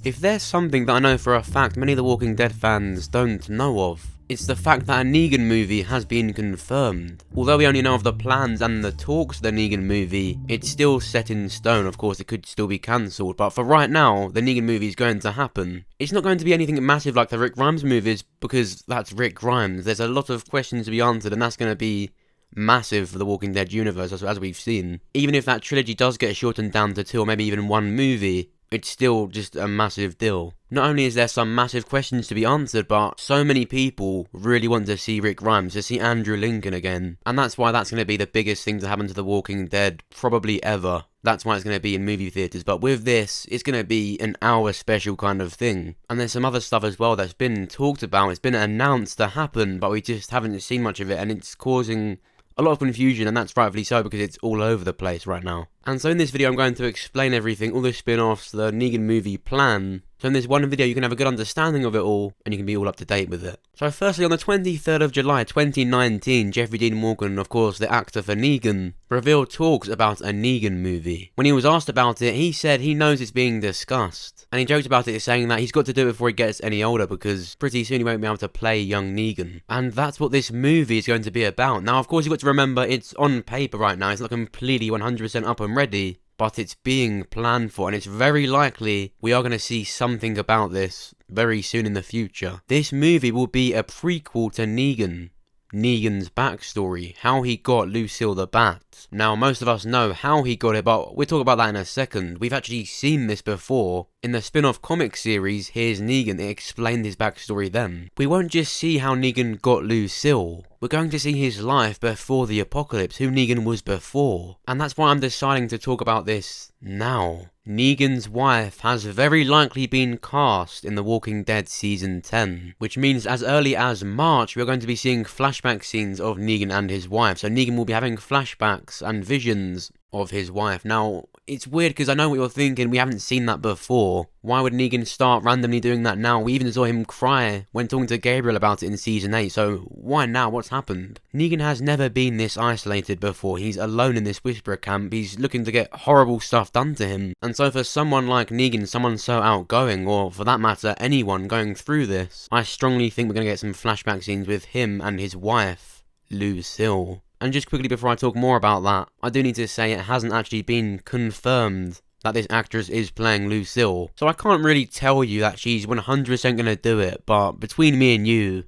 If there's something that I know for a fact many of the Walking Dead fans don't know of, it's the fact that a Negan movie has been confirmed. Although we only know of the plans and the talks of the Negan movie, it's still set in stone. Of course, it could still be cancelled, but for right now, the Negan movie is going to happen. It's not going to be anything massive like the Rick Grimes movies, because that's Rick Grimes. There's a lot of questions to be answered, and that's going to be massive for the Walking Dead universe, as we've seen. Even if that trilogy does get shortened down to 2 or maybe even 1 movie, it's still just a massive deal. Not only is there some massive questions to be answered, but so many people really want to see Rick Grimes, to see Andrew Lincoln again. And that's why that's going to be the biggest thing to happen to The Walking Dead, probably ever. That's why it's going to be in movie theatres. But with this, it's going to be an hour special kind of thing. And there's some other stuff as well that's been talked about. It's been announced to happen, but we just haven't seen much of it. And it's causing a lot of confusion, and that's rightfully so, because it's all over the place right now. And so in this video I'm going to explain everything, all the spin-offs, the Negan movie plan. So in this one video you can have a good understanding of it all, and you can be all up to date with it. So firstly, on the 23rd of July 2019, Jeffrey Dean Morgan, of course the actor for Negan, revealed talks about a Negan movie. When he was asked about it, he said he knows it's being discussed. And he joked about it saying that he's got to do it before he gets any older, because pretty soon he won't be able to play young Negan. And that's what this movie is going to be about. Now of course you've got to remember, it's on paper right now, it's not completely 100% up and ready, but it's being planned for, and it's very likely we are going to see something about this very soon in the future. This movie will be a prequel to Negan. Negan's backstory, how he got Lucille the Bat. Now, most of us know how he got it, but we'll talk about that in a second. We've actually seen this before. In the spin-off comic series, Here's Negan, it explained his backstory then. We won't just see how Negan got Lucille. We're going to see his life before the apocalypse, who Negan was before. And that's why I'm deciding to talk about this now. Negan's wife has very likely been cast in The Walking Dead Season 10, which means as early as March we're going to be seeing flashback scenes of Negan and his wife. So Negan will be having flashbacks and visions of his wife. Now, it's weird because I know what you're thinking, we haven't seen that before. Why would Negan start randomly doing that now? We even saw him cry when talking to Gabriel about it in Season 8, so why now? What's happened? Negan has never been this isolated before. He's alone in this Whisperer camp, he's looking to get horrible stuff done to him. And so for someone like Negan, someone so outgoing, or for that matter, anyone going through this, I strongly think we're going to get some flashback scenes with him and his wife, Lucille. And just quickly before I talk more about that, I do need to say it hasn't actually been confirmed that this actress is playing Lucille. So I can't really tell you that she's 100% gonna do it, but between me and you,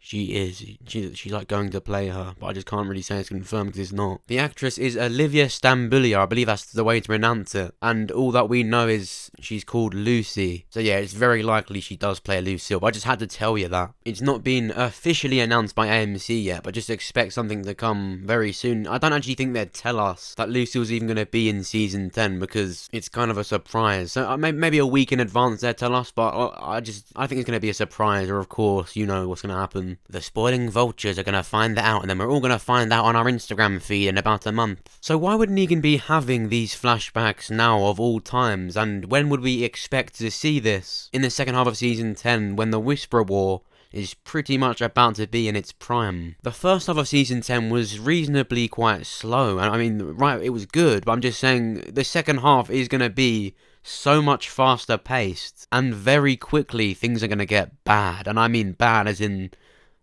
she is. She's like going to play her, but I just can't really say it's confirmed because it's not. The actress is Olivia Stambulia, I believe that's the way to pronounce it. And all that we know is she's called Lucy. So yeah, it's very likely she does play Lucille, but I just had to tell you that. It's not been officially announced by AMC yet, but just expect something to come very soon. I don't actually think they'd tell us that Lucille's even going to be in Season 10, because it's kind of a surprise. So maybe a week in advance they'd tell us, but I think it's going to be a surprise, or of course, you know what's going to happen. The spoiling vultures are going to find that out, and then we're all going to find out on our Instagram feed in about a month. So why would Negan be having these flashbacks now of all times, and when would we expect to see this? In the second half of Season 10, when the Whisperer War is pretty much about to be in its prime. The first half of Season 10 was reasonably quite slow, and I mean, right, it was good, but I'm just saying the second half is going to be so much faster paced, and very quickly things are going to get bad, and I mean bad as in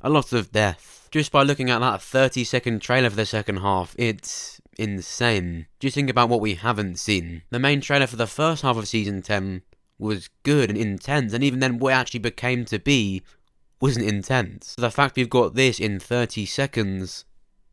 a lot of death. Just by looking at that 30-second trailer for the second half, it's insane. Just think about what we haven't seen. The main trailer for the first half of Season 10 was good and intense, and even then what it actually became to be wasn't intense. So the fact we've got this in 30 seconds,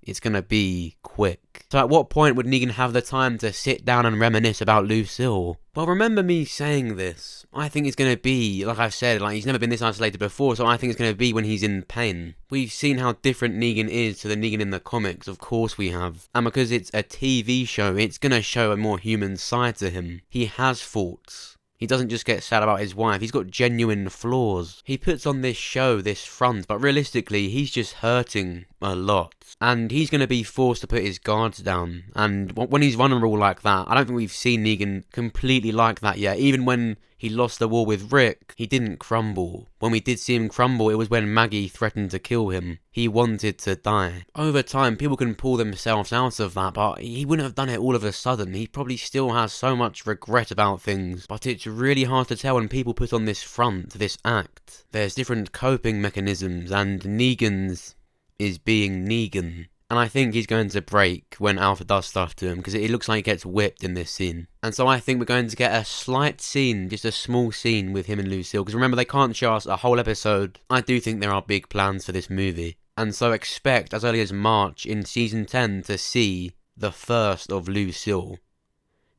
it's gonna be quick. So at what point would Negan have the time to sit down and reminisce about Lucille? Well, remember me saying this. I think it's gonna be, like I've said, like he's never been this isolated before, so I think it's gonna be when he's in pain. We've seen how different Negan is to the Negan in the comics, of course we have. And because it's a TV show, it's gonna show a more human side to him. He has faults. He doesn't just get sad about his wife, he's got genuine flaws. He puts on this show, this front, but realistically, he's just hurting a lot. And he's going to be forced to put his guards down. And when he's vulnerable like that, I don't think we've seen Negan completely like that yet. Even when he lost the war with Rick, he didn't crumble. When we did see him crumble, it was when Maggie threatened to kill him. He wanted to die. Over time, people can pull themselves out of that, but he wouldn't have done it all of a sudden. He probably still has so much regret about things, but it's really hard to tell when people put on this front, this act. There's different coping mechanisms, and Negan's is being Negan. And I think he's going to break when Alpha does stuff to him, because it looks like he gets whipped in this scene. And so I think we're going to get a slight scene, just a small scene with him and Lucille, because remember, they can't show us a whole episode. I do think there are big plans for this movie. And so expect, as early as March in Season 10, to see the first of Lucille,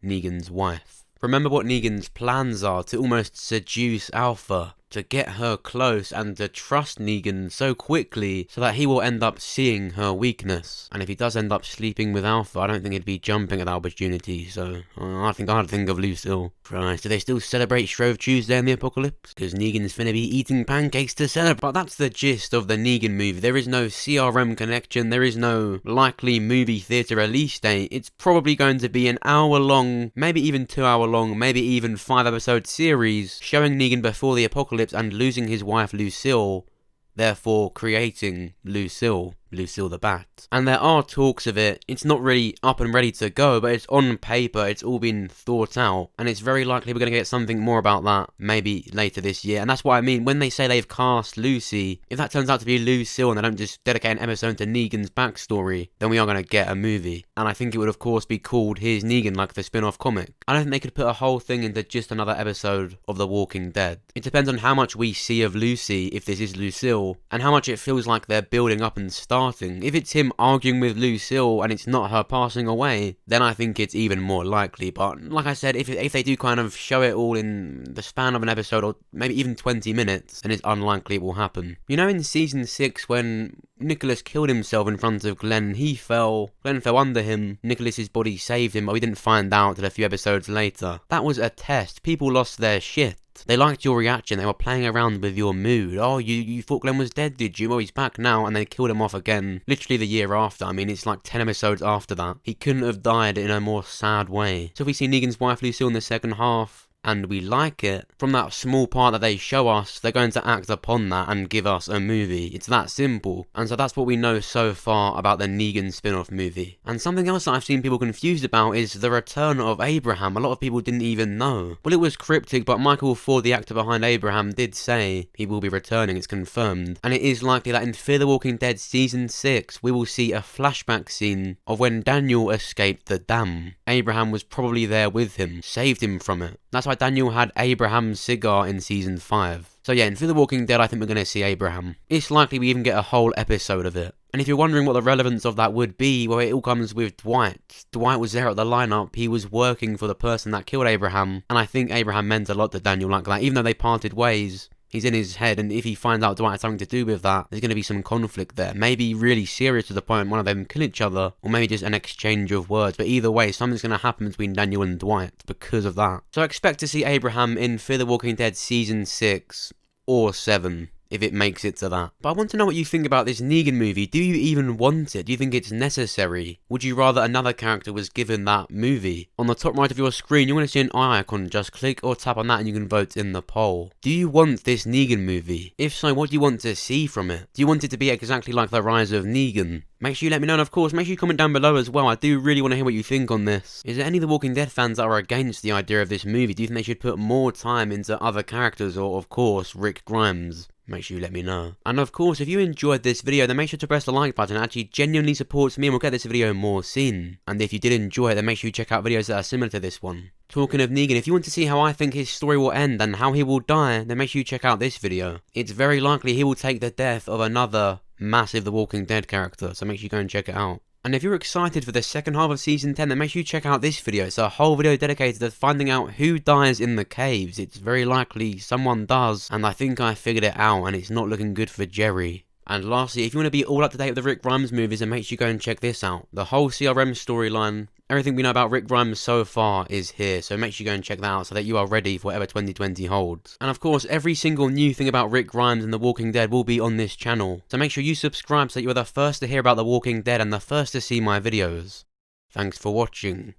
Negan's wife. Remember what Negan's plans are, to almost seduce Alpha, to get her close and to trust Negan so quickly so that he will end up seeing her weakness. And if he does end up sleeping with Alpha, I don't think he'd be jumping at that opportunity, so I think I'd think of Lucille. Christ, do they still celebrate Shrove Tuesday in the apocalypse? Because Negan's finna be eating pancakes to celebrate. But that's the gist of the Negan movie. There is no CRM connection, there is no likely movie theatre release date. It's probably going to be an hour-long, maybe even 2-hour-long, maybe even 5-episode series showing Negan before the apocalypse and losing his wife Lucille, therefore creating Lucille the Bat. And there are talks of it. It's not really up and ready to go, but it's on paper, it's all been thought out, and it's very likely we're going to get something more about that maybe later this year. And that's what I mean when they say they've cast Lucy. If that turns out to be Lucille and they don't just dedicate an episode to Negan's backstory, then we are going to get a movie. And I think it would of course be called Here's Negan, like the spin-off comic. I don't think they could put a whole thing into just another episode of The Walking Dead. It depends on how much we see of Lucy, if this is Lucille, and how much it feels like they're building up and starting. If it's him arguing with Lucille and it's not her passing away, then I think it's even more likely. But like I said, if they do kind of show it all in the span of an episode or maybe even 20 minutes, then it's unlikely it will happen. You know, in Season 6 when Nicholas killed himself in front of Glenn, Glenn fell under him, Nicholas's body saved him, but we didn't find out till a few episodes later. That was a test. People lost their shit. They liked your reaction, they were playing around with your mood. Oh, you thought Glenn was dead, did you? Well, he's back now, and they killed him off again. Literally the year after. I mean, it's like 10 episodes after that. He couldn't have died in a more sad way. So if we see Negan's wife Lucille in the second half, and we like it, from that small part that they show us, they're going to act upon that and give us a movie. It's that simple. And so that's what we know so far about the Negan spin-off movie. And something else that I've seen people confused about is the return of Abraham. A lot of people didn't even know. Well, it was cryptic, but Michael Ford, the actor behind Abraham, did say he will be returning. It's confirmed. And it is likely that in Fear the Walking Dead Season 6, we will see a flashback scene of when Daniel escaped the dam. Abraham was probably there with him, saved him from it. That's why Daniel had Abraham's cigar in Season 5. So yeah, in Fear the Walking Dead, I think we're going to see Abraham. It's likely we even get a whole episode of it. And if you're wondering what the relevance of that would be, well, it all comes with Dwight. Dwight was there at the lineup, he was working for the person that killed Abraham, and I think Abraham meant a lot to Daniel like that. Even though they parted ways, he's in his head, and if he finds out Dwight has something to do with that, there's going to be some conflict there. Maybe really serious to the point one of them kill each other, or maybe just an exchange of words. But either way, something's going to happen between Daniel and Dwight because of that. So I expect to see Abraham in Fear the Walking Dead Season 6 or 7. If it makes it to that. But I want to know what you think about this Negan movie. Do you even want it? Do you think it's necessary? Would you rather another character was given that movie? On the top right of your screen, you want to see an eye icon. Just click or tap on that and you can vote in the poll. Do you want this Negan movie? If so, what do you want to see from it? Do you want it to be exactly like The Rise of Negan? Make sure you let me know, and of course, make sure you comment down below as well. I do really want to hear what you think on this. Is there any of the Walking Dead fans that are against the idea of this movie? Do you think they should put more time into other characters, or of course, Rick Grimes? Make sure you let me know. And of course, if you enjoyed this video, then make sure to press the like button. It actually genuinely supports me and will get this video more seen. And if you did enjoy it, then make sure you check out videos that are similar to this one. Talking of Negan, if you want to see how I think his story will end and how he will die, then make sure you check out this video. It's very likely he will take the death of another massive The Walking Dead character, so make sure you go and check it out. And if you're excited for the second half of Season 10, then make sure you check out this video. It's a whole video dedicated to finding out who dies in the caves. It's very likely someone does, and I think I figured it out, and it's not looking good for Jerry. And lastly, if you want to be all up to date with the Rick Grimes movies, then make sure you go and check this out. The whole CRM storyline, everything we know about Rick Grimes so far is here, so make sure you go and check that out so that you are ready for whatever 2020 holds. And of course, every single new thing about Rick Grimes and The Walking Dead will be on this channel, so make sure you subscribe so that you are the first to hear about The Walking Dead and the first to see my videos. Thanks for watching.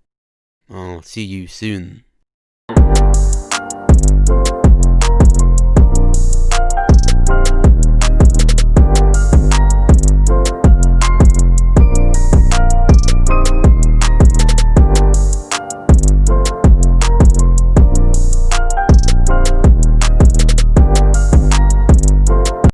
I'll see you soon.